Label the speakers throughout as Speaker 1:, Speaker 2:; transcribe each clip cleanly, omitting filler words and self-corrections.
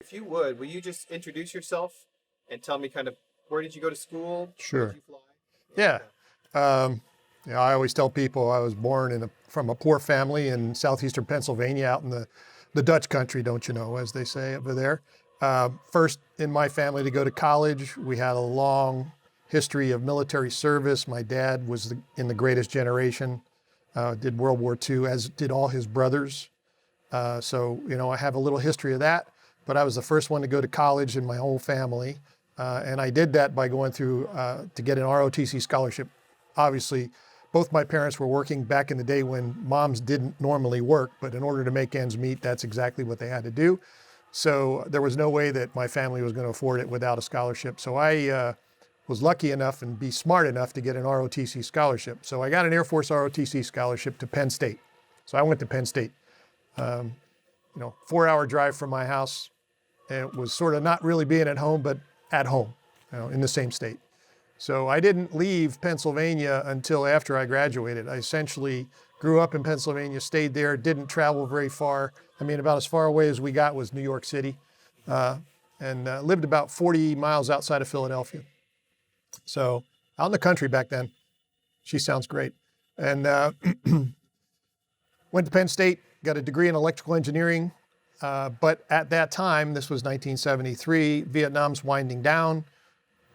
Speaker 1: If you would, will you just introduce yourself and tell me kind of where did you go to school? Where did
Speaker 2: Sure.
Speaker 1: you fly?
Speaker 2: Yeah.
Speaker 1: And
Speaker 2: Um, I always tell people I was born from a poor family in southeastern Pennsylvania, out in the Dutch country, don't you know, as they say over there. First in my family to go to college. We had a long history of military service. My dad was in the greatest generation, did World War II, as did all his brothers. So I have a little history of that, but I was the first one to go to college in my whole family. And I did that by going through to get an ROTC scholarship. Obviously, both my parents were working back in the day when moms didn't normally work, but in order to make ends meet, that's exactly what they had to do. So there was no way that my family was going to afford it without a scholarship. So I was lucky enough and be smart enough to get an ROTC scholarship. So I got an Air Force ROTC scholarship to Penn State. So I went to Penn State. 4-hour drive from my house. And it was sort of not really being at home, but at home, in the same state. So I didn't leave Pennsylvania until after I graduated. I essentially grew up in Pennsylvania, stayed there, didn't travel very far. I mean, about as far away as we got was New York City, and lived about 40 miles outside of Philadelphia. So out in the country back then. She sounds great. And went to Penn State, got a degree in electrical engineering. But at that time, this was 1973, Vietnam's winding down.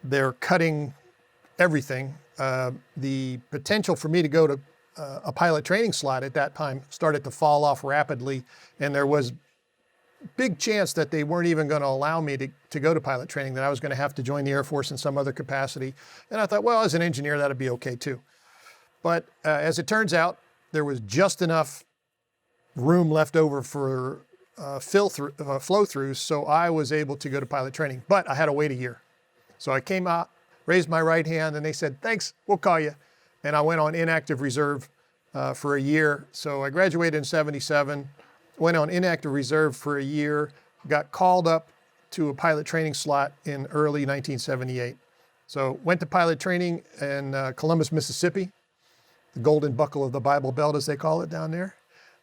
Speaker 2: They're cutting everything. The potential for me to go to a pilot training slot at that time started to fall off rapidly. And there was big chance that they weren't even going to allow me to go to pilot training, that I was going to have to join the Air Force in some other capacity. And I thought, well, as an engineer, that'd be okay too. But as it turns out, there was just enough room left over for flow throughs, so I was able to go to pilot training, but I had to wait a year. So I came out, raised my right hand, and they said, thanks, we'll call you. And I went on inactive reserve for a year. So I graduated in 77, went on inactive reserve for a year, got called up to a pilot training slot in early 1978. So went to pilot training in Columbus, Mississippi, the golden buckle of the Bible Belt, as they call it down there.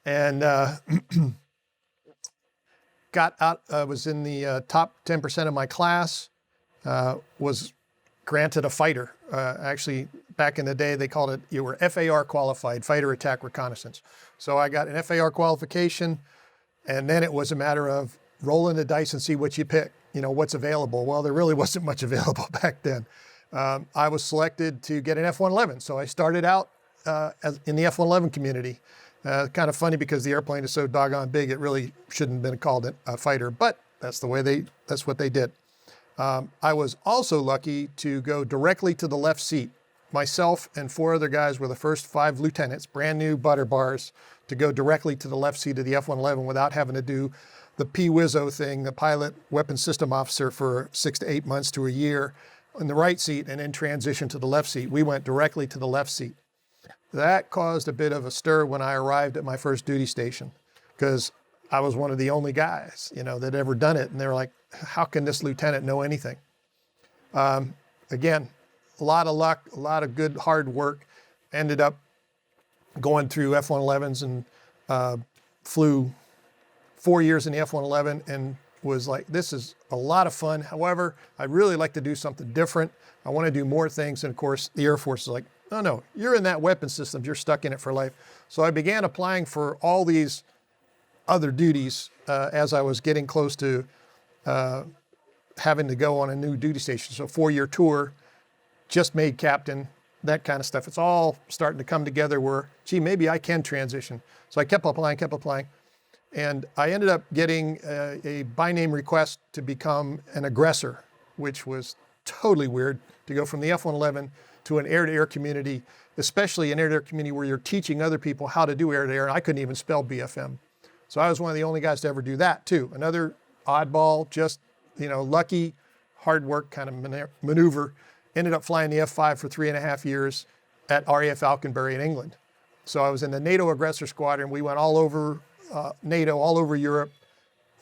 Speaker 2: And got out, was in the top 10% of my class, was granted a fighter. Actually, back in the day, they called it, you were FAR qualified, fighter attack reconnaissance. So I got an FAR qualification, and then it was a matter of rolling the dice and see what you pick, what's available. Well, there really wasn't much available back then. I was selected to get an F-111. So I started out in the F-111 community. Kind of funny because the airplane is so doggone big, it really shouldn't have been called a fighter, but that's what they did. I was also lucky to go directly to the left seat. Myself and 4 other guys were the first 5 lieutenants, brand new butter bars, to go directly to the left seat of the F-111 without having to do the PWIZO thing, the pilot weapons system officer, for 6 to 8 months to a year in the right seat and then transition to the left seat. We went directly to the left seat. That caused a bit of a stir when I arrived at my first duty station, because I was one of the only guys, that ever done it. And they were like, how can this lieutenant know anything? Again, a lot of luck, a lot of good hard work. Ended up going through F-111s and flew 4 years in the F-111 and was like, this is a lot of fun. However, I'd really like to do something different. I want to do more things. And of course, the Air Force is like, no, you're in that weapon system. You're stuck in it for life. So I began applying for all these other duties as I was getting close to having to go on a new duty station. So 4-year tour, just made captain, that kind of stuff. It's all starting to come together where, gee, maybe I can transition. So I kept applying. And I ended up getting a by name request to become an aggressor, which was totally weird, to go from the F-111 to an air-to-air community, especially an air-to-air community where you're teaching other people how to do air-to-air. I couldn't even spell BFM. So I was one of the only guys to ever do that too. Another oddball, just, lucky, hard work kind of maneuver. Ended up flying the F-5 for 3.5 years at RAF Falconbury in England. So I was in the NATO Aggressor squadron. We went all over NATO, all over Europe,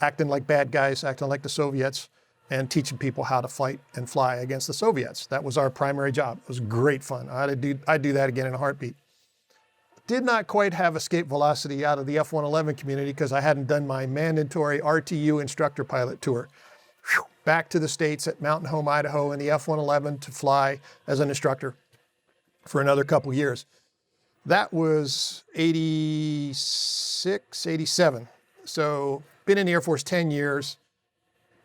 Speaker 2: acting like bad guys, acting like the Soviets, and teaching people how to fight and fly against the Soviets. That was our primary job. It was great fun. I'd do that again in a heartbeat. Did not quite have escape velocity out of the F-111 community because I hadn't done my mandatory RTU instructor pilot tour. Whew, back to the States at Mountain Home, Idaho in the F-111 to fly as an instructor for another couple years. That was 86, 87. So been in the Air Force 10 years.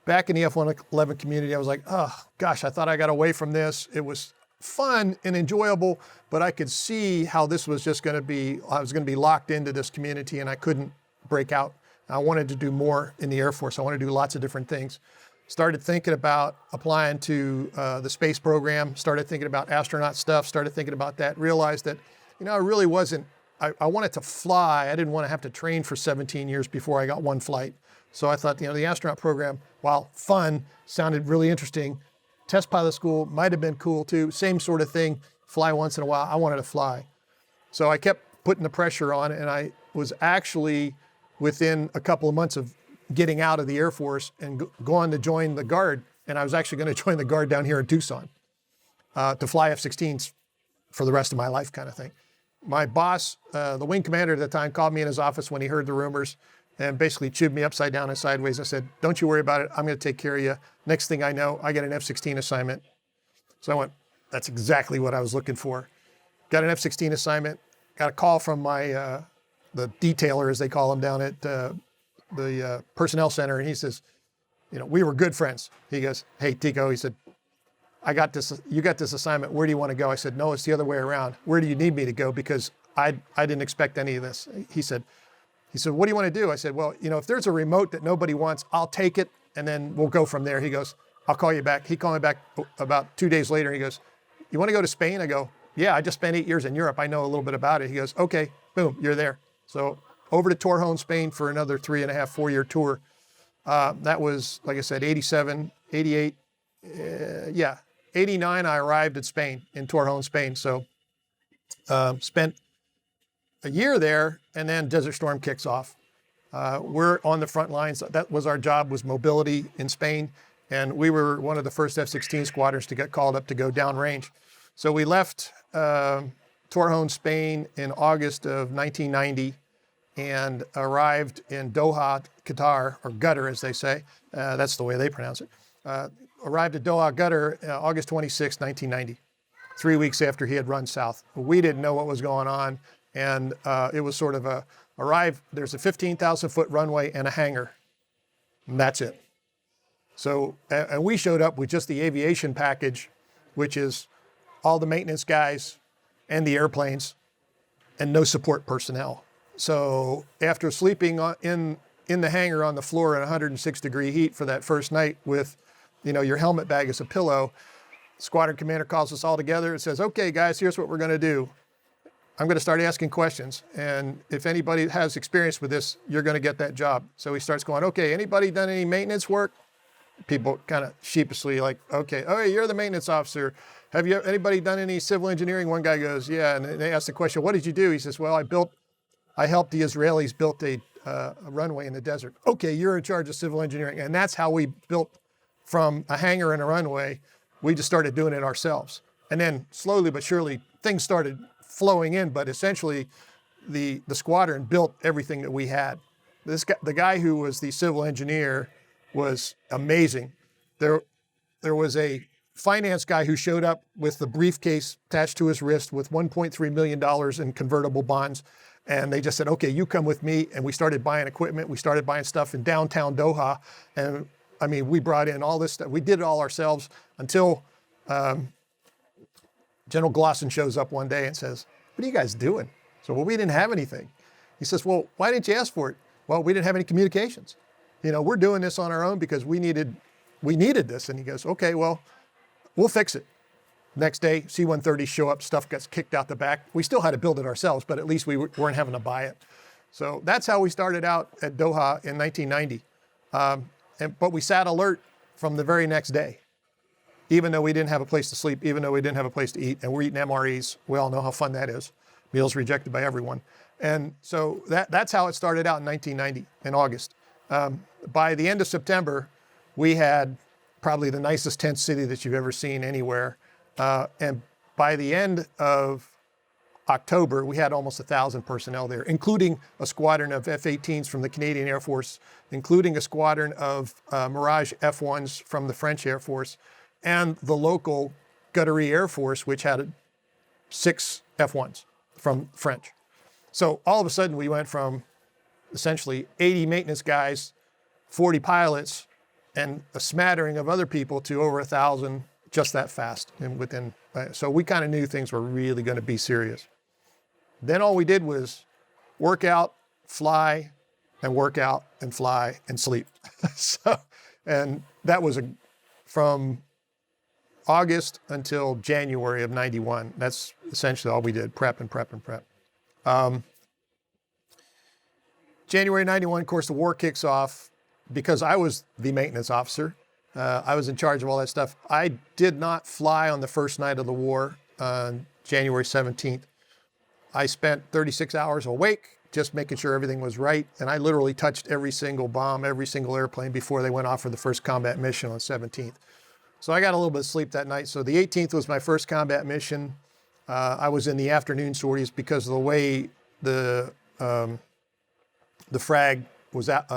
Speaker 2: Back in the F-111 community, I was like, oh gosh, I thought I got away from this. It was fun and enjoyable, but I could see how this was just going to be, I was going to be locked into this community and I couldn't break out. I wanted to do more in the Air Force. I wanted to do lots of different things. Started thinking about applying to the space program, started thinking about astronaut stuff, started thinking about that, realized that, I really wasn't, I wanted to fly. I didn't want to have to train for 17 years before I got one flight. So I thought, the astronaut program, while fun, sounded really interesting. Test pilot school might have been cool too. Same sort of thing, fly once in a while. I wanted to fly. So I kept putting the pressure on, and I was actually within a couple of months of getting out of the Air Force and going to join the Guard. And I was actually going to join the Guard down here in Tucson to fly F-16s for the rest of my life kind of thing. My boss, the wing commander at the time, called me in his office when he heard the rumors and basically chewed me upside down and sideways. I said, don't you worry about it. I'm going to take care of you. Next thing I know, I get an F-16 assignment. So I went, that's exactly what I was looking for. Got an F-16 assignment, got a call from my, the detailer, as they call him, down at the personnel center. And he says, we were good friends. He goes, hey, Tico, he said, you got this assignment. Where do you want to go? I said, no, it's the other way around. Where do you need me to go? Because I didn't expect any of this. He said, what do you want to do? I said, well, if there's a remote that nobody wants, I'll take it, and then we'll go from there. He goes, I'll call you back. He called me back about 2 days later. He goes, you want to go to Spain? I go, yeah, I just spent 8 years in Europe. I know a little bit about it. He goes, okay, boom, you're there. So over to Torrejon, Spain for another 3.5, 4-year tour. That was, like I said, 87, 88, 89, I arrived at Spain, in Torrejon, Spain. So spent a year there, and then Desert Storm kicks off. We're on the front lines. That was our job, was mobility in Spain. And we were one of the first F-16 squadrons to get called up to go downrange. So we left Torrejon, Spain in August of 1990 and arrived in Doha, Qatar, or Qatar as they say. That's the way they pronounce it. Arrived at Doha, Qatar, August 26, 1990, 3 weeks after he had run south. We didn't know what was going on. And it was sort of there's a 15,000-foot runway and a hangar. And that's it. So, and we showed up with just the aviation package, which is all the maintenance guys and the airplanes and no support personnel. So after sleeping in the hangar on the floor in 106-degree heat for that first night with, your helmet bag as a pillow, squadron commander calls us all together and says, okay, guys, here's what we're going to do. I'm going to start asking questions. And if anybody has experience with this, you're going to get that job. So he starts going, okay, anybody done any maintenance work? People kind of sheepishly like, okay, oh, you're the maintenance officer. Have anybody done any civil engineering? One guy goes, yeah. And they ask the question, what did you do? He says, well, I helped the Israelis build a runway in the desert. Okay, you're in charge of civil engineering. And that's how we built from a hangar and a runway. We just started doing it ourselves. And then slowly but surely things started flowing in, but essentially the squadron built everything that we had. The guy who was the civil engineer was amazing. There was a finance guy who showed up with the briefcase attached to his wrist with $1.3 million in convertible bonds. And they just said, okay, you come with me. And we started buying equipment. We started buying stuff in downtown Doha. And I mean, we brought in all this stuff. We did it all ourselves until General Glosson shows up one day and says, what are you guys doing? So, well, we didn't have anything. He says, well, why didn't you ask for it? Well, we didn't have any communications. We're doing this on our own because we needed this. And he goes, okay, well, we'll fix it. Next day, C-130s show up, stuff gets kicked out the back. We still had to build it ourselves, but at least we weren't having to buy it. So that's how we started out at Doha in 1990. But we sat alert from the very next day, even though we didn't have a place to sleep, even though we didn't have a place to eat, and we're eating MREs. We all know how fun that is. Meals rejected by everyone. And so that's how it started out in 1990, in August. By the end of September, we had probably the nicest tent city that you've ever seen anywhere. And by the end of October, we had almost 1,000 personnel there, including a squadron of F-18s from the Canadian Air Force, including a squadron of Mirage F-1s from the French Air Force, and the local Guttery Air Force, which had 6 F-1s from French. So all of a sudden we went from essentially 80 maintenance guys, 40 pilots, and a smattering of other people to over 1,000 just that fast. And within, so we kind of knew things were really going to be serious. Then all we did was work out, fly, and work out and fly and sleep. And that was from August until January of 91. That's essentially all we did, prep and prep and prep. January 91, of course, the war kicks off. Because I was the maintenance officer, I was in charge of all that stuff. I did not fly on the first night of the war on January 17th. I spent 36 hours awake, just making sure everything was right. And I literally touched every single bomb, every single airplane before they went off for the first combat mission on 17th. So I got a little bit of sleep that night. So the 18th was my first combat mission. I was in the afternoon sorties because of the way the frag was out,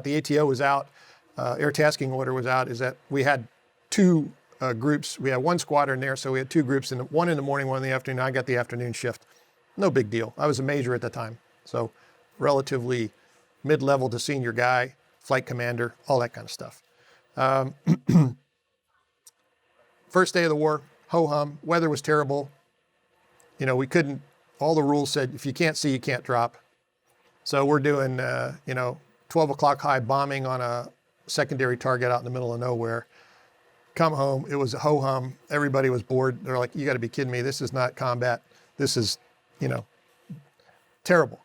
Speaker 2: the ATO was out, air tasking order was out, is that we had 2 groups. We had 1 squadron there, so we had 2 groups, and 1 in the morning, 1 in the afternoon. I got the afternoon shift. No big deal. I was a major at the time, so relatively mid-level to senior guy, flight commander, all that kind of stuff. First day of the war, ho-hum, weather was terrible. You know, we couldn't, all the rules said, if you can't see, you can't drop. So we're doing, 12 o'clock high bombing on a secondary target out in the middle of nowhere. Come home, it was a ho-hum. Everybody was bored. They're like, you got to be kidding me. This is not combat. This is, terrible.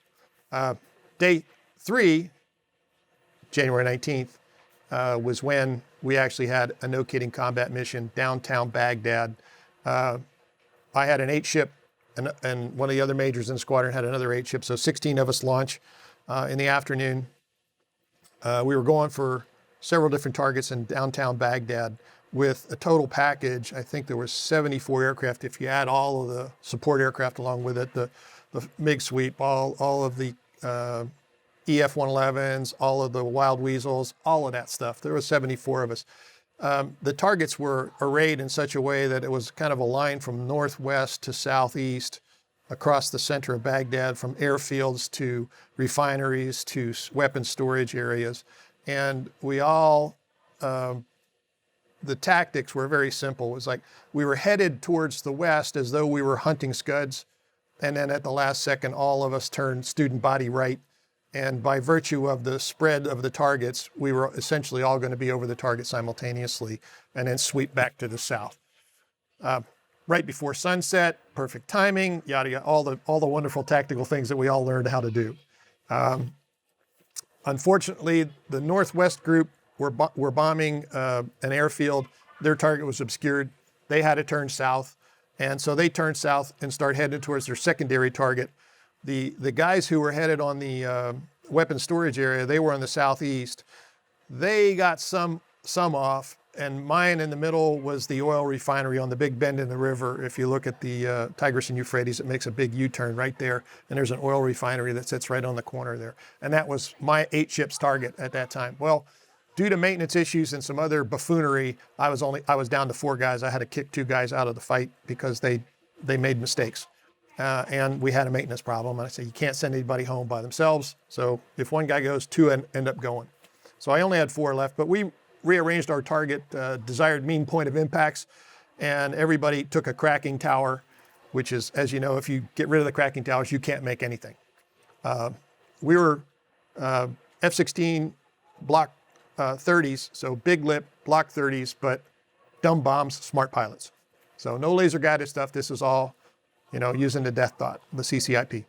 Speaker 2: Day 3, January 19th, was when we actually had a no-kidding combat mission downtown Baghdad. I had an 8-ship, and one of the other majors in the squadron had another 8-ship, so 16 of us launch in the afternoon. We were going for several different targets in downtown Baghdad with a total package. I think there were 74 aircraft. If you add all of the support aircraft along with it, the MiG sweep, all of the EF-111s, all of the Wild Weasels, all of that stuff. There were 74 of us. The targets were arrayed in such a way that it was kind of a line from northwest to southeast across the center of Baghdad, from airfields to refineries to weapons storage areas. And we all, the tactics were very simple. It was like we were headed towards the west as though we were hunting scuds. And then at the last second, all of us turned student body right. And by virtue of the spread of the targets, we were essentially all going to be over the target simultaneously and then sweep back to the south. Right before sunset, perfect timing, yada, yada, all the wonderful tactical things that we all learned how to do. Unfortunately, the Northwest group were bombing an airfield. Their target was obscured. They had to turn south. And so they turned south and started heading towards their secondary target. The guys who were headed on the weapons storage area, they were on the southeast. They got some off, and mine in the middle was the oil refinery on the big bend in the river. If you look at the Tigris and Euphrates, it makes a big U-turn right there, and there's an oil refinery that sits right on the corner there. And that was my 8-ship's target at that time. Well, due to maintenance issues and some other buffoonery, I was down to 4 guys. I had to kick 2 guys out of the fight because they made mistakes. And we had a maintenance problem. And I said, you can't send anybody home by themselves. So if 1 guy goes, 2 end up going. So I only had 4 left, but we rearranged our target, desired mean point of impacts, and everybody took a cracking tower, which is, as you know, if you get rid of the cracking towers, you can't make anything. We were F-16 Block 30s, so big lip, Block 30s, but dumb bombs, smart pilots. So no laser guided stuff. This is all, using the death dot, the CCIP.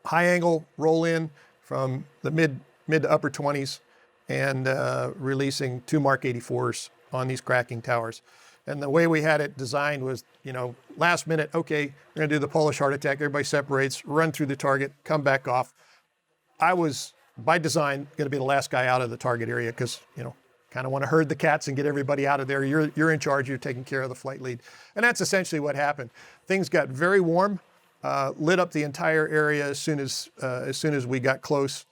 Speaker 2: High angle roll in from the mid to upper 20s and releasing 2 Mark 84s on these cracking towers. And the way we had it designed was, last minute, okay, we're gonna do the Polish heart attack. Everybody separates, run through the target, come back off. I was, by design, gonna be the last guy out of the target area because, kind of want to herd the cats and get everybody out of there. You're in charge, you're taking care of the flight lead. And that's essentially what happened. Things got very warm lit up the entire area as soon as we got close.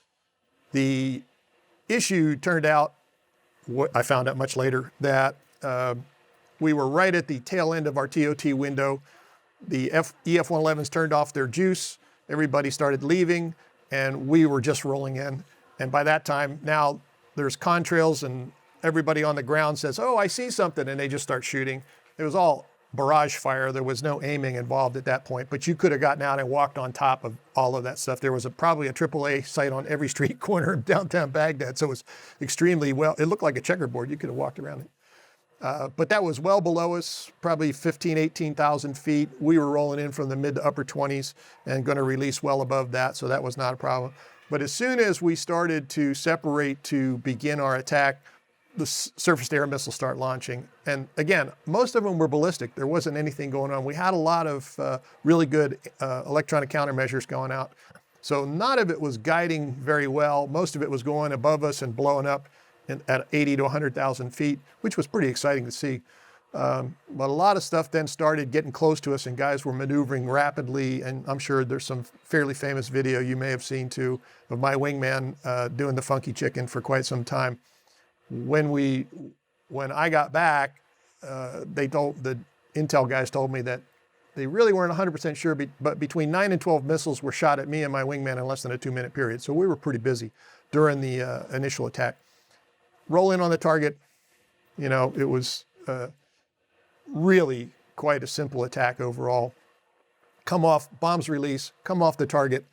Speaker 2: The issue turned out, what I found out much later, that we were right at the tail end of our TOT window. The EF-111s turned off their juice. Everybody started leaving, and we were just rolling in. And by that time, now there's contrails, and everybody on the ground says, "Oh, I see something," and they just start shooting. It was all barrage fire. There was no aiming involved at that point, but you could have gotten out and walked on top of all of that stuff. There was probably a AAA site on every street corner of downtown Baghdad, so it was extremely well. It looked like a checkerboard. You could have walked around it. But that was well below us, probably 15, 18,000 feet. We were rolling in from the mid to upper 20s and going to release well above that, so that was not a problem. But as soon as we started to separate to begin our attack, the surface-to-air missiles start launching. And again, most of them were ballistic. There wasn't anything going on. We had a lot of really good electronic countermeasures going out. So none of it was guiding very well. Most of it was going above us and blowing up at 80 to 100,000 feet, which was pretty exciting to see. But a lot of stuff then started getting close to us, and guys were maneuvering rapidly. And I'm sure there's some fairly famous video you may have seen too of my wingman doing the funky chicken for quite some time. When I got back, the intel guys told me that they really weren't 100% sure, but between 9 and 12 missiles were shot at me and my wingman in less than a 2-minute period. So we were pretty busy during the initial attack. Roll in on the target. You know, it was really quite a simple attack overall. Come off, bombs release, come off the target,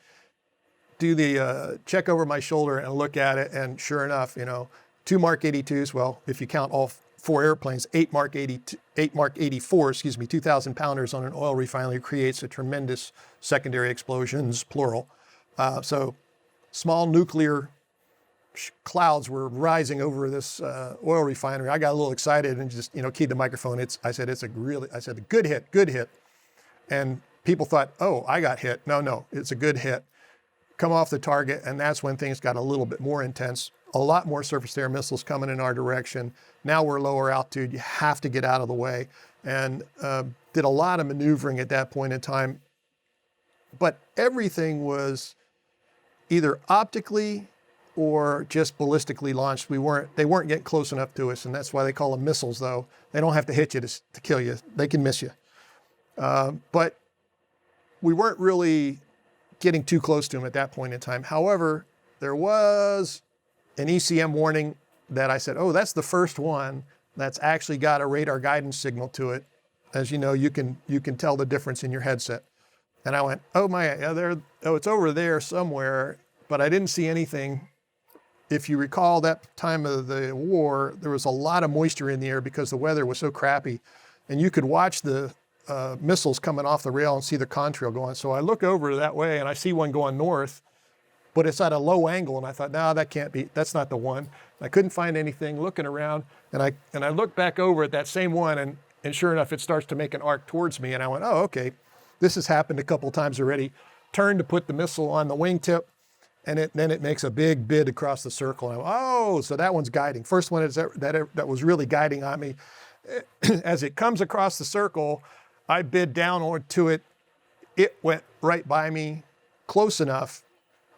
Speaker 2: do the check over my shoulder and look at it, and sure enough, you know, 2 Mark 82s, well, if you count all 4 airplanes, 8 Mark 84, 2,000 pounders on an oil refinery creates a tremendous secondary explosions, plural. So small nuclear clouds were rising over this oil refinery. I got a little excited and just, you know, keyed the microphone. I said, a good hit. And people thought, oh, I got hit. No, it's a good hit. Come off the target, and that's when things got a little bit more intense. A lot more surface-to-air missiles coming in our direction. Now we're lower altitude. You have to get out of the way. And did a lot of maneuvering at that point in time. But everything was either optically or just ballistically launched. They weren't getting close enough to us, and that's why they call them missiles, though. They don't have to hit you to kill you. They can miss you. But we weren't really getting too close to them at that point in time. However, there was an ECM warning that I said, oh, that's the first one that's actually got a radar guidance signal to it. As you know, you can tell the difference in your headset. And I went, oh my, it's over there somewhere, but I didn't see anything. If you recall that time of the war, there was a lot of moisture in the air because the weather was so crappy, and you could watch the missiles coming off the rail and see the contrail going. So I look over that way and I see one going north, but it's at a low angle, and I thought, no, that can't be, that's not the one. I couldn't find anything, looking around, and I looked back over at that same one, and sure enough, it starts to make an arc towards me, and I went, oh, okay, this has happened a couple times already. Turned to put the missile on the wingtip, and then it makes a big bid across the circle. And I went, oh, so that one's guiding. First one that was really guiding on me. As it comes across the circle, I bid down onto it. It went right by me, close enough,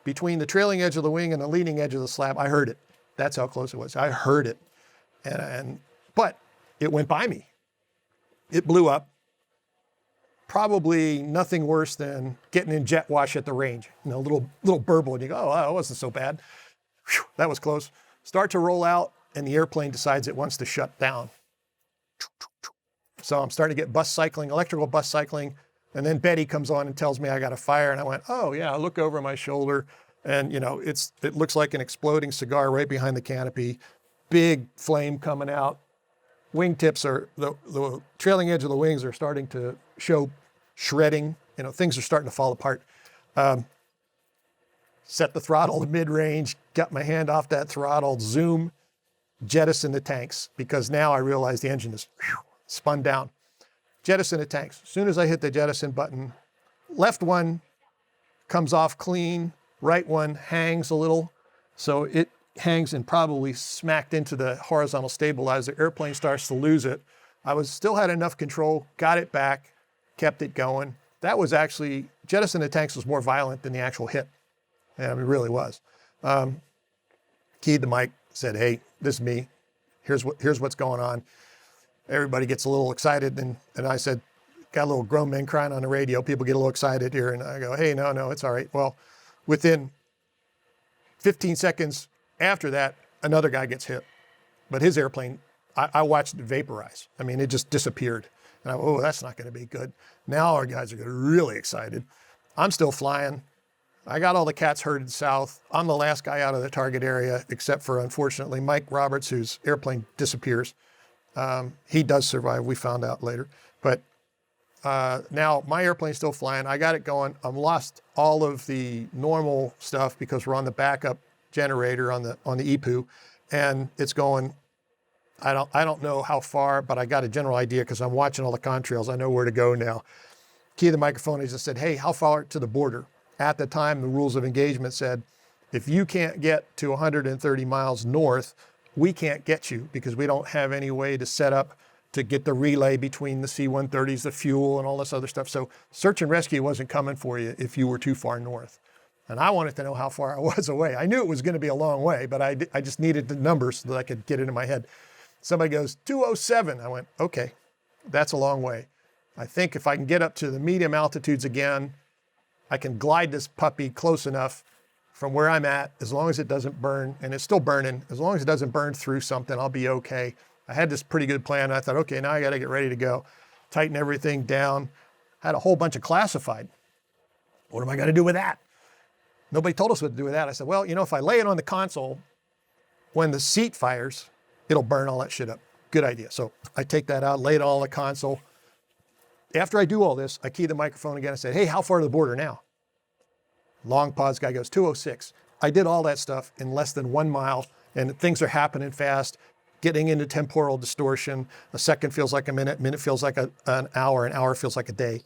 Speaker 2: between the trailing edge of the wing and the leading edge of the slab. I heard it. That's how close it was. I heard it. But it went by me. It blew up. Probably nothing worse than getting in jet wash at the range. You know, little burble, and you go, oh, that wasn't so bad. Whew, that was close. Start to roll out, and the airplane decides it wants to shut down. So I'm starting to get electrical bus cycling, and then Betty comes on and tells me I got a fire, and I went, oh yeah, I look over my shoulder, and you know, it looks like an exploding cigar right behind the canopy, big flame coming out. Wingtips are, the trailing edge of the wings are starting to show shredding. You know, things are starting to fall apart. Set the throttle to mid-range, got my hand off that throttle, zoom, jettison the tanks, because now I realize the engine is spun down. Jettison the tanks. As soon as I hit the jettison button, left one comes off clean, right one hangs a little. So it hangs and probably smacked into the horizontal stabilizer. Airplane starts to lose it. I still had enough control, got it back, kept it going. that was actually, jettison the tanks was more violent than the actual hit. And it really was. Keyed the mic, said, hey, this is me. Here's what's going on. Everybody gets a little excited. And I said, got a little grown men crying on the radio. People get a little excited here. And I go, hey, no, it's all right. Well, within 15 seconds after that, another guy gets hit. But his airplane, I watched it vaporize. I mean, it just disappeared. And I go, oh, that's not going to be good. Now our guys are getting really excited. I'm still flying. I got all the cats herded south. I'm the last guy out of the target area, except for, unfortunately, Mike Roberts, whose airplane disappears. He does survive, we found out later. But now my airplane's still flying. I got it going. I'm lost all of the normal stuff because we're on the backup generator on the EPU, and it's going. I don't know how far, but I got a general idea because I'm watching all the contrails. I know where to go now. Key the microphone. He just said, hey, how far to the border? At the time, the rules of engagement said, if you can't get to 130 miles north, we can't get you because we don't have any way to set up to get the relay between the C-130s, the fuel, and all this other stuff. So search and rescue wasn't coming for you if you were too far north. And I wanted to know how far I was away. I knew it was going to be a long way, but I just needed the numbers so that I could get it in my head. Somebody goes, 207. I went, okay, that's a long way. I think if I can get up to the medium altitudes again, I can glide this puppy close enough from where I'm at, as long as it doesn't burn, and it's still burning, as long as it doesn't burn through something, I'll be okay. I had this pretty good plan. I thought, okay, now I got to get ready to go. Tighten everything down. Had a whole bunch of classified. What am I going to do with that? Nobody told us what to do with that. I said, well, if I lay it on the console, when the seat fires, it'll burn all that shit up. Good idea. So I take that out, lay it all on the console. After I do all this, I key the microphone again and say, hey, how far to the border now? Long pause, guy goes, 206. I did all that stuff in less than 1 mile, and things are happening fast, getting into temporal distortion. A second feels like a minute feels like an hour feels like a day.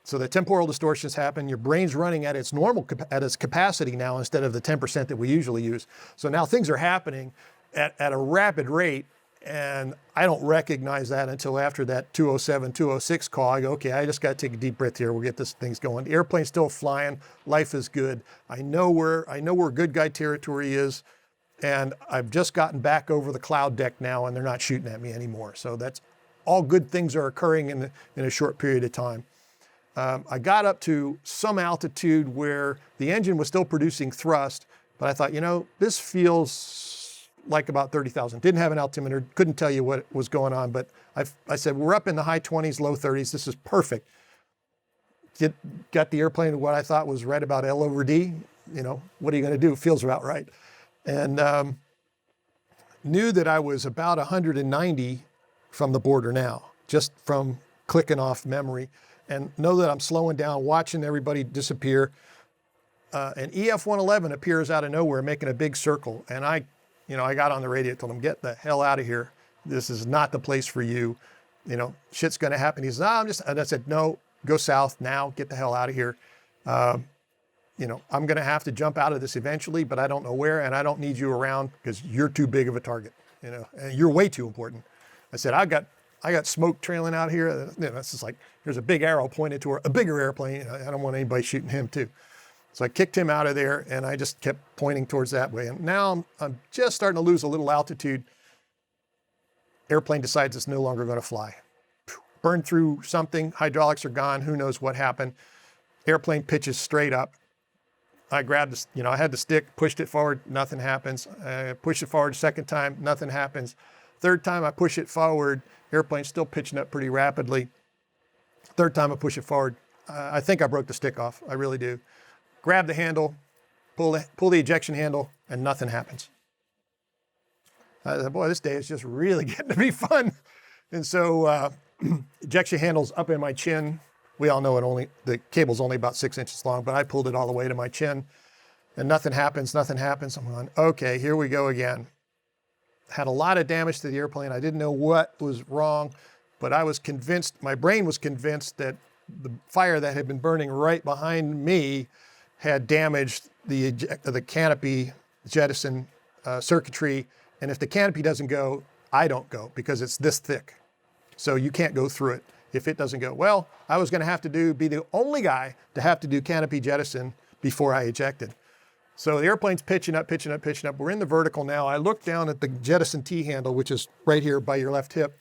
Speaker 2: So the temporal distortions happen. Your brain's running at its normal, at its capacity now instead of the 10% that we usually use. So now things are happening at a rapid rate, and I don't recognize that until after that 207, 206 call. I go, okay, I just got to take a deep breath here. We'll get this thing going. The airplane's still flying. Life is good. I know where good guy territory is, and I've just gotten back over the cloud deck now, and they're not shooting at me anymore. So that's all good things are occurring in a short period of time. I got up to some altitude where the engine was still producing thrust, but I thought, this feels like about 30,000. Didn't have an altimeter, couldn't tell you what was going on, but I said, we're up in the high 20s, low 30s. This is perfect. Got the airplane to what I thought was right about L over D. What are you going to do? Feels about right. And knew that I was about 190 from the border now, just from clicking off memory. And know that I'm slowing down, watching everybody disappear. An EF-111 appears out of nowhere, making a big circle. And I got on the radio, told him, get the hell out of here. This is not the place for you. Shit's going to happen. He says, and I said, no, go south now, get the hell out of here. I'm going to have to jump out of this eventually, but I don't know where, and I don't need you around because you're too big of a target, and you're way too important. I said, I got smoke trailing out here. That's just like, there's a big arrow pointed to a bigger airplane. I don't want anybody shooting him too. So I kicked him out of there, and I just kept pointing towards that way. And now I'm just starting to lose a little altitude. Airplane decides it's no longer going to fly. Burned through something, hydraulics are gone, who knows what happened. Airplane pitches straight up. I grabbed I had the stick, pushed it forward, nothing happens. I push it forward a second time, nothing happens. Third time I push it forward, airplane's still pitching up pretty rapidly. Third time I push it forward, I think I broke the stick off, I really do. Grab the handle, pull the ejection handle, and nothing happens. I said, boy, this day is just really getting to be fun. And so ejection handle's up in my chin. We all know the cable's only about 6 inches long, but I pulled it all the way to my chin, and nothing happens. I'm going, okay, here we go again. Had a lot of damage to the airplane. I didn't know what was wrong, but I was convinced, my brain was convinced that the fire that had been burning right behind me had damaged the canopy jettison circuitry. And if the canopy doesn't go, I don't go because it's this thick. So you can't go through it. if it doesn't go? Well, I was going to have to be the only guy to have to do canopy jettison before I ejected. So the airplane's pitching up, pitching up, pitching up. We're in the vertical now. I look down at the jettison T handle, which is right here by your left hip.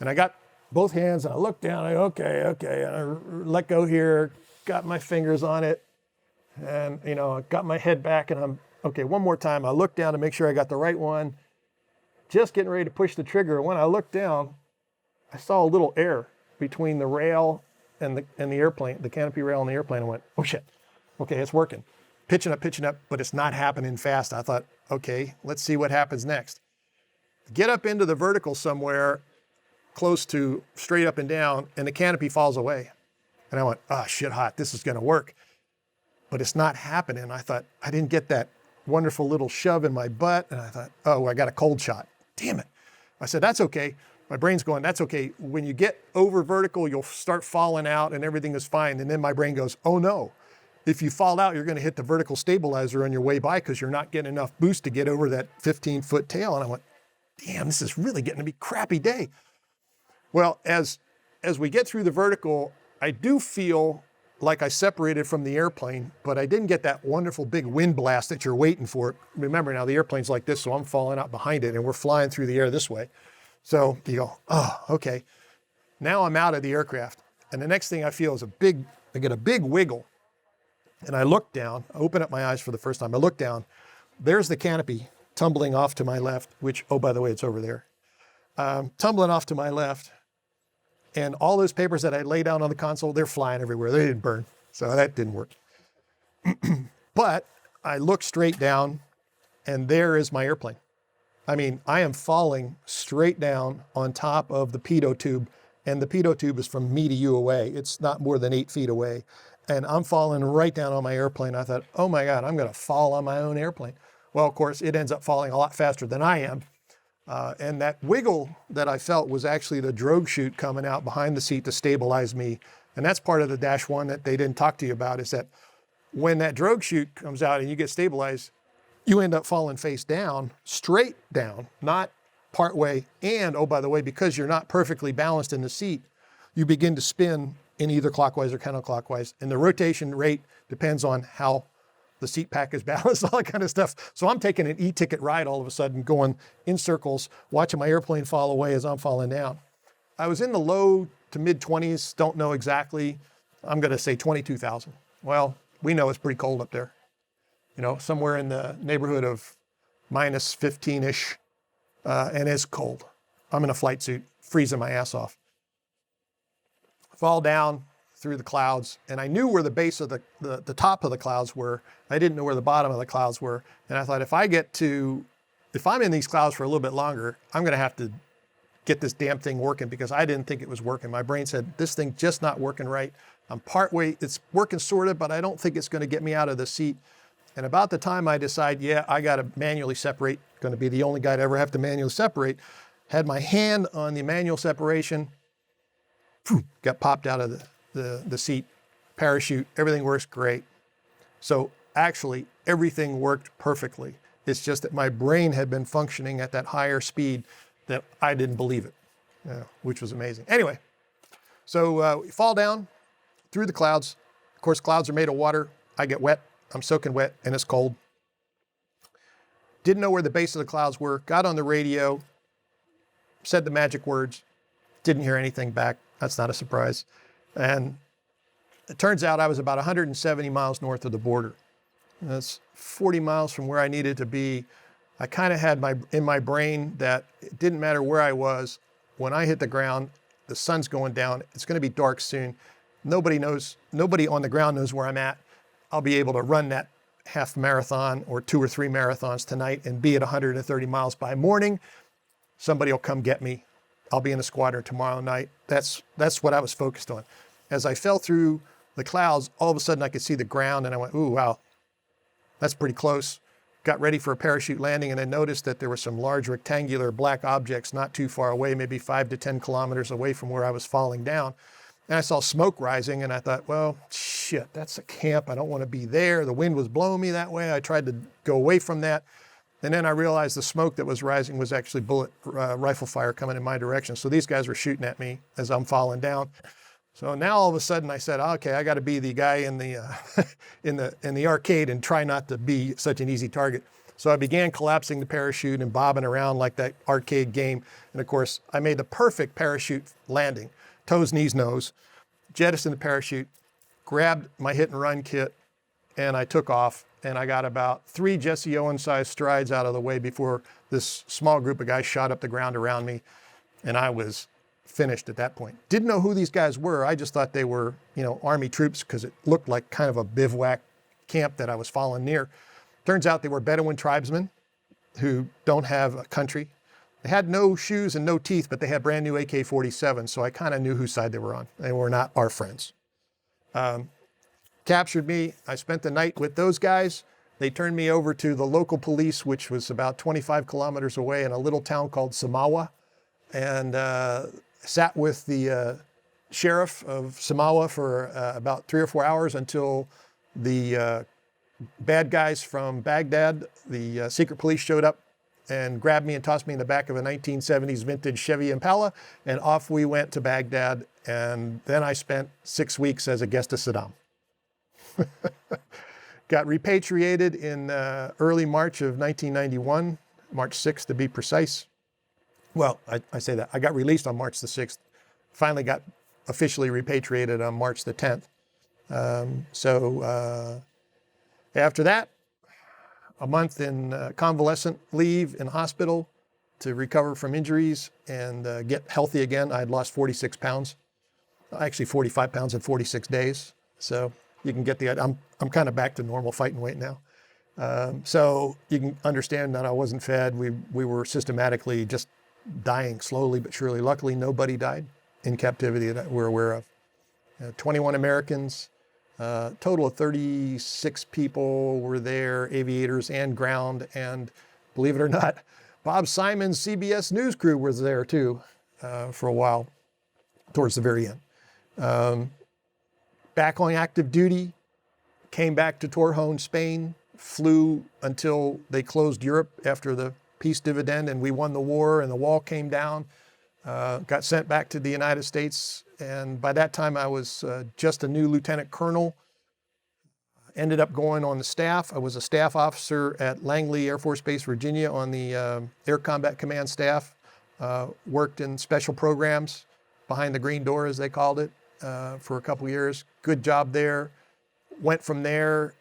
Speaker 2: And I got both hands, and I look down, okay. And I let go here, got my fingers on it. And, I got my head back, and I'm, okay, one more time. I look down to make sure I got the right one. Just getting ready to push the trigger. When I looked down, I saw a little air between the rail and the airplane, the canopy rail and the airplane. I went, oh shit, okay, it's working. Pitching up, but it's not happening fast. I thought, okay, let's see what happens next. Get up into the vertical somewhere close to straight up and down, and the canopy falls away. And I went, oh shit hot, this is gonna work. But it's not happening. I thought, I didn't get that wonderful little shove in my butt, and I thought, oh, I got a cold shot. Damn it. I said, that's okay. My brain's going, that's okay. When you get over vertical, you'll start falling out and everything is fine. And then my brain goes, oh no. If you fall out, you're going to hit the vertical stabilizer on your way by because you're not getting enough boost to get over that 15-foot tail. And I went, damn, this is really getting to be a crappy day. Well, as we get through the vertical, I do feel like I separated from the airplane, but I didn't get that wonderful big wind blast that you're waiting for. Remember now, the airplane's like this, so I'm falling out behind it, and we're flying through the air this way. So you go, oh, okay. Now I'm out of the aircraft. And the next thing I feel is I get a big wiggle. And I look down, I open up my eyes for the first time. I look down, there's the canopy tumbling off to my left, which, oh, by the way, it's over there. Tumbling off to my left. And all those papers that I lay down on the console, they're flying everywhere. They didn't burn, so that didn't work. But I look straight down, and there is my airplane. I mean, I am falling straight down on top of the pitot tube, and the pitot tube is from me to you away. It's not more than 8 feet away. And I'm falling right down on my airplane. I thought, oh my God, I'm gonna fall on my own airplane. Well, of course, it ends up falling a lot faster than I am. And that wiggle that I felt was actually the drogue chute coming out behind the seat to stabilize me. And that's part of the Dash 1 that they didn't talk to you about, is that when that drogue chute comes out and you get stabilized, you end up falling face down, straight down, not part way. And, oh, by the way, because you're not perfectly balanced in the seat, you begin to spin in either clockwise or counterclockwise. And the rotation rate depends on how the seat pack is balanced, all that kind of stuff. So I'm taking an e-ticket ride all of a sudden, going in circles, watching my airplane fall away as I'm falling down. I was in the low to mid 20s, don't know exactly. I'm gonna say 22,000. Well, we know it's pretty cold up there. Somewhere in the neighborhood of minus 15-ish, and it's cold. I'm in a flight suit, freezing my ass off. Fall down through the clouds, and I knew where the base of the top of the clouds were. I didn't know where the bottom of the clouds were. And I thought, if I'm in these clouds for a little bit longer, I'm gonna have to get this damn thing working, because I didn't think it was working. My brain said, this thing just not working right. I'm partway, it's working sort of, but I don't think it's gonna get me out of the seat. And about the time I decide, yeah, I gotta manually separate, gonna be the only guy to ever have to manually separate, had my hand on the manual separation, got popped out of the seat, parachute, everything works great. So actually, everything worked perfectly. It's just that my brain had been functioning at that higher speed that I didn't believe it, which was amazing. Anyway, so we fall down through the clouds. Of course, clouds are made of water. I get wet, I'm soaking wet, and it's cold. Didn't know where the base of the clouds were, got on the radio, said the magic words, didn't hear anything back. That's not a surprise. And it turns out I was about 170 miles north of the border. That's 40 miles from where I needed to be. I kind of had in my brain that it didn't matter where I was. When I hit the ground, the sun's going down. It's going to be dark soon. Nobody on the ground knows where I'm at. I'll be able to run that half marathon or 2 or 3 marathons tonight and be at 130 miles by morning. Somebody will come get me. I'll be in the squadron tomorrow night. That's what I was focused on. As I fell through the clouds, all of a sudden I could see the ground, and I went, ooh, wow, that's pretty close. Got ready for a parachute landing, and I noticed that there were some large rectangular black objects not too far away, maybe 5 to 10 kilometers away from where I was falling down. And I saw smoke rising, and I thought, well, shit, that's a camp. I don't want to be there. The wind was blowing me that way. I tried to go away from that. And then I realized the smoke that was rising was actually bullet rifle fire coming in my direction. So these guys were shooting at me as I'm falling down. So now all of a sudden I said, okay, I got to be the guy in the in the arcade and try not to be such an easy target. So I began collapsing the parachute and bobbing around like that arcade game. And of course, I made the perfect parachute landing, toes, knees, nose, jettisoned the parachute, grabbed my hit and run kit, and I took off. And I got about 3 Jesse Owens-sized strides out of the way before this small group of guys shot up the ground around me. And I was finished at that point. Didn't know who these guys were. I just thought they were, Army troops because it looked like kind of a bivouac camp that I was following near. Turns out they were Bedouin tribesmen who don't have a country. They had no shoes and no teeth, but they had brand new AK-47, so I kind of knew whose side they were on. They were not our friends. Captured me. I spent the night with those guys. They turned me over to the local police, which was about 25 kilometers away in a little town called Samawa, and sat with the sheriff of Samawa for about 3 or 4 hours until the bad guys from Baghdad, the secret police, showed up and grabbed me and tossed me in the back of a 1970s vintage Chevy Impala, and off we went to Baghdad. And then I spent 6 weeks as a guest of Saddam. Got repatriated in early March of 1991, March 6th to be precise. Well, I say that. I got released on March the 6th, finally got officially repatriated on March the 10th. After that, a month in convalescent leave in hospital to recover from injuries and get healthy again. I had lost 46 pounds, actually 45 pounds in 46 days. So you can get the idea. I'm kind of back to normal fighting weight now. So you can understand that I wasn't fed. We were systematically just dying slowly but surely. Luckily, nobody died in captivity that we're aware of. 21 Americans, total of 36 people were there, aviators and ground. And believe it or not, Bob Simon's CBS News crew was there too for a while, towards the very end. Back on active duty, came back to Torrejon, Spain, flew until they closed Europe after the peace dividend, and we won the war and the wall came down. Got sent back to the United States, and by that time I was just a new lieutenant colonel. Ended up going on the staff. I was a staff officer at Langley Air Force Base, Virginia, on the Air Combat Command staff. Worked in special programs, behind the green door as they called it, for a couple years. Good job there. Went from there,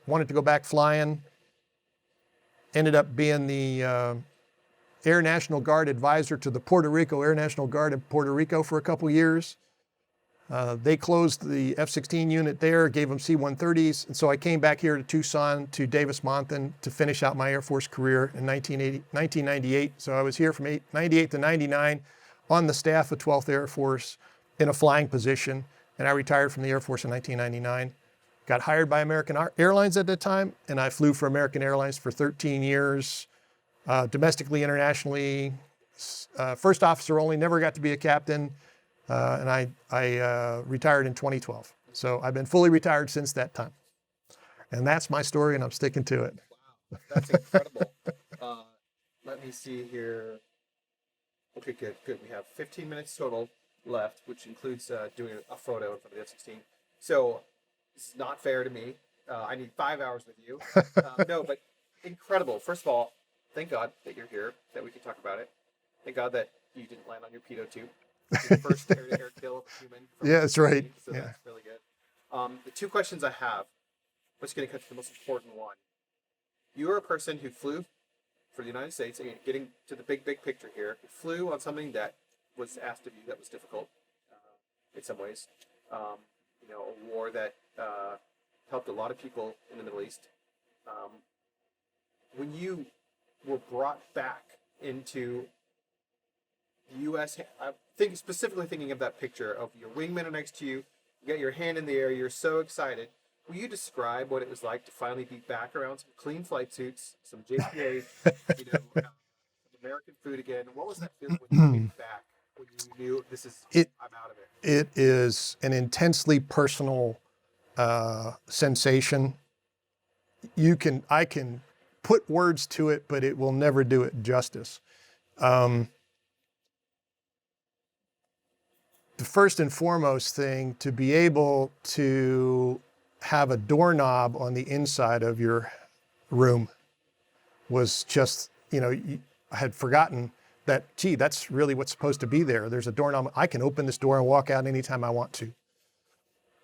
Speaker 2: wanted to go back flying. Ended up being the Air National Guard advisor to the Puerto Rico Air National Guard in Puerto Rico for a couple years. They closed the F-16 unit there, gave them C-130s. And so I came back here to Tucson to Davis-Monthan to finish out my Air Force career in 1998. So I was here from 98 to 99 on the staff of 12th Air Force in a flying position. And I retired from the Air Force in 1999. Got hired by American Airlines at the time, and I flew for American Airlines for 13 years, domestically, internationally. First officer only, never got to be a captain, and I retired in 2012. So I've been fully retired since that time. And that's my story, and I'm sticking to it.
Speaker 1: Wow, that's incredible. Let me see here. Okay, good. We have 15 minutes total left, which includes doing a photo in front of the F-16. So this is not fair to me. I need 5 hours with you. No, but incredible. First of all, thank God that you're here, that we can talk about it. Thank God that you didn't land on your pedo tube. Your first air-to-air kill of a human.
Speaker 2: Yeah, that's right.
Speaker 1: So that's really good. The 2 questions I have, I'm just going to cut to the most important one. You are a person who flew for the United States, and getting to the big picture here, you flew on something that was asked of you that was difficult in some ways. A war that helped a lot of people in the Middle East. When you were brought back into the U.S., specifically thinking of that picture of your wingmen are next to you, you got your hand in the air, you're so excited. Will you describe what it was like to finally be back around some clean flight suits, some JPA, some American food again? What was that feeling when you came back? When you knew I'm out of it?
Speaker 2: It is an intensely personal sensation. I can put words to it, but it will never do it justice. The first and foremost thing, to be able to have a doorknob on the inside of your room was just, I had forgotten that, gee, that's really what's supposed to be there. There's a doorknob. I can open this door and walk out anytime I want to.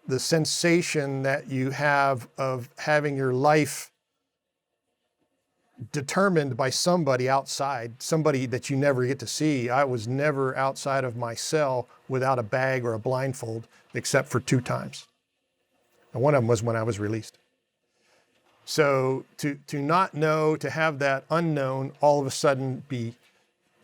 Speaker 2: The sensation that you have of having your life determined by somebody outside, somebody that you never get to see. I was never outside of my cell without a bag or a blindfold, except for 2 times. And one of them was when I was released. So to not know, to have that unknown all of a sudden be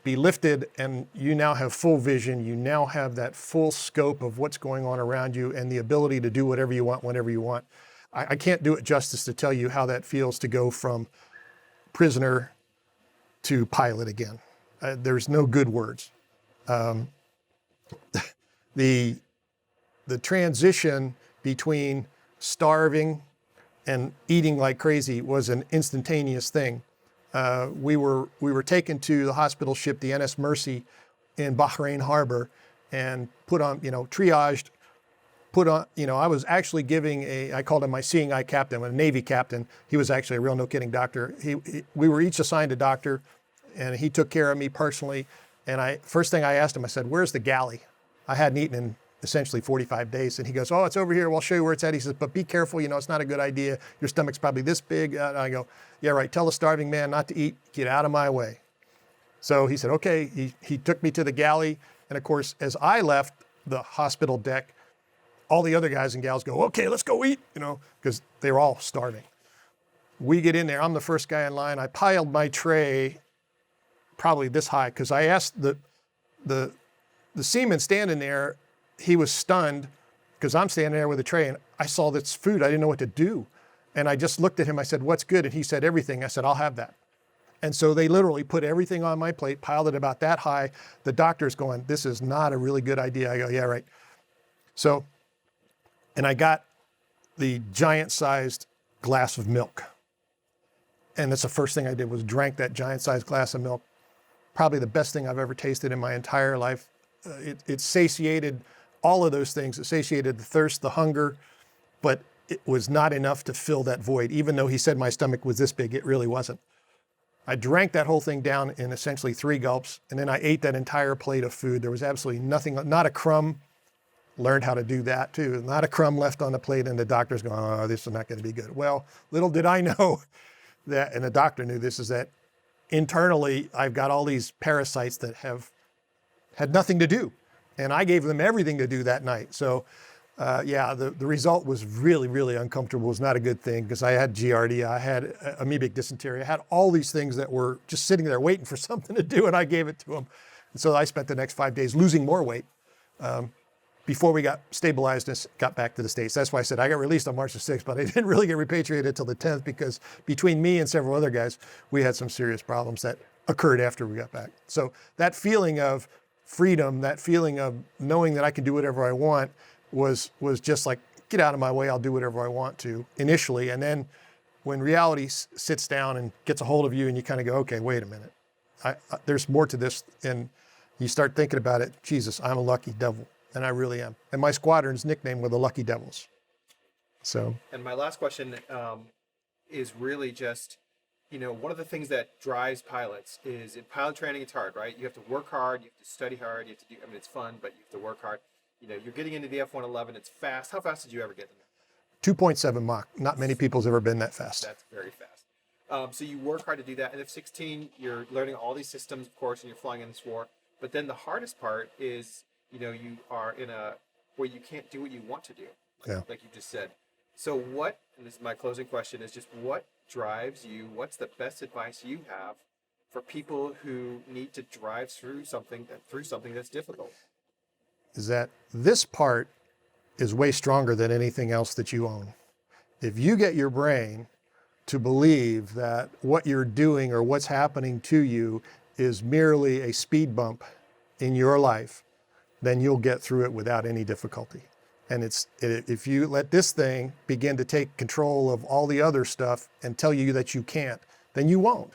Speaker 2: lifted, and you now have full vision, you now have that full scope of what's going on around you and the ability to do whatever you want, whenever you want. I can't do it justice to tell you how that feels to go from prisoner to pilot again. There's no good words. The transition between starving and eating like crazy was an instantaneous thing. We were taken to the hospital ship, the NS Mercy, in Bahrain Harbor, and put on, triaged, put on, I was actually giving I called him my seeing eye captain, a Navy captain. He was actually a real no kidding doctor. We were each assigned a doctor, and he took care of me personally. And first thing I asked him, I said, "Where's the galley?" I hadn't eaten in essentially 45 days. And he goes, "Oh, it's over here. We'll show you where it's at." He says, "But be careful, it's not a good idea. Your stomach's probably this big." And I go, "Yeah, right. Tell a starving man not to eat. Get out of my way." So he said, okay. He took me to the galley. And of course, as I left the hospital deck, all the other guys and gals go, "Okay, let's go eat," because they were all starving. We get in there. I'm the first guy in line. I piled my tray probably this high because I asked the seaman standing there. He was stunned because I'm standing there with a tray and I saw this food. I didn't know what to do. And I just looked at him. I said, "What's good?" And he said, "Everything." I said, "I'll have that." And so they literally put everything on my plate, piled it about that high. The doctor's going, "This is not a really good idea." I go, "Yeah, right." So, and I got the giant-sized glass of milk. And that's the first thing I did, was drank that giant-sized glass of milk. Probably the best thing I've ever tasted in my entire life. It satiated all of those things. It satiated the thirst, the hunger, but it was not enough to fill that void. Even though he said my stomach was this big, it really wasn't. I drank that whole thing down in essentially 3 gulps, and then I ate that entire plate of food. There was absolutely nothing, not a crumb. Learned how to do that too. Not a crumb left on the plate, and the doctor's going, "Oh, this is not going to be good." Well, little did I know that, and the doctor knew this, is that internally I've got all these parasites that have had nothing to do. And I gave them everything to do that night. So the result was really, really uncomfortable. It was not a good thing because I had Giardia, I had amoebic dysentery, I had all these things that were just sitting there waiting for something to do, and I gave it to them. And so I spent the next 5 days losing more weight. Before we got stabilized and got back to the States. That's why I said I got released on March the 6th, but I didn't really get repatriated until the 10th because between me and several other guys, we had some serious problems that occurred after we got back. So that feeling of freedom, that feeling of knowing that I can do whatever I want was just like, get out of my way, I'll do whatever I want to initially. And then when reality sits down and gets a hold of you and you kind of go, okay, wait a minute, there's more to this. And you start thinking about it, Jesus, I'm a lucky devil. And I really am. And my squadron's nickname were the Lucky Devils. So.
Speaker 1: And my last question is really just, one of the things that drives pilots is in pilot training, it's hard, right? You have to work hard, you have to study hard, you have to do, it's fun, but you have to work hard. You're getting into the F-111, it's fast. How fast did you ever get in there?
Speaker 2: 2.7 Mach. Not many people's ever been that fast.
Speaker 1: That's very fast. So you work hard to do that. And F-16, you're learning all these systems, of course, and you're flying in this war. But then the hardest part is, you are in where you can't do what you want to do, like you just said. So what, and this is my closing question, is just what drives you? What's the best advice you have for people who need to drive through something that's difficult?
Speaker 2: Is that this part is way stronger than anything else that you own. If you get your brain to believe that what you're doing or what's happening to you is merely a speed bump in your life, then you'll get through it without any difficulty. And if you let this thing begin to take control of all the other stuff and tell you that you can't, then you won't.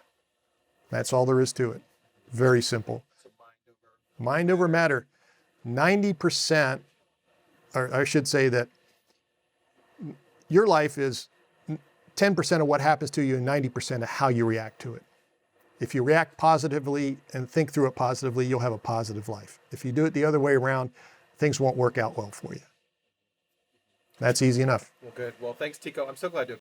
Speaker 2: That's all there is to it. Very simple.
Speaker 1: So
Speaker 2: Mind over matter. 90%, or I should say that your life is 10% of what happens to you and 90% of how you react to it. If you react positively and think through it positively, you'll have a positive life. If you do it the other way around, things won't work out well for you. That's easy enough.
Speaker 1: Well, good. Well, thanks, Tico. I'm so glad to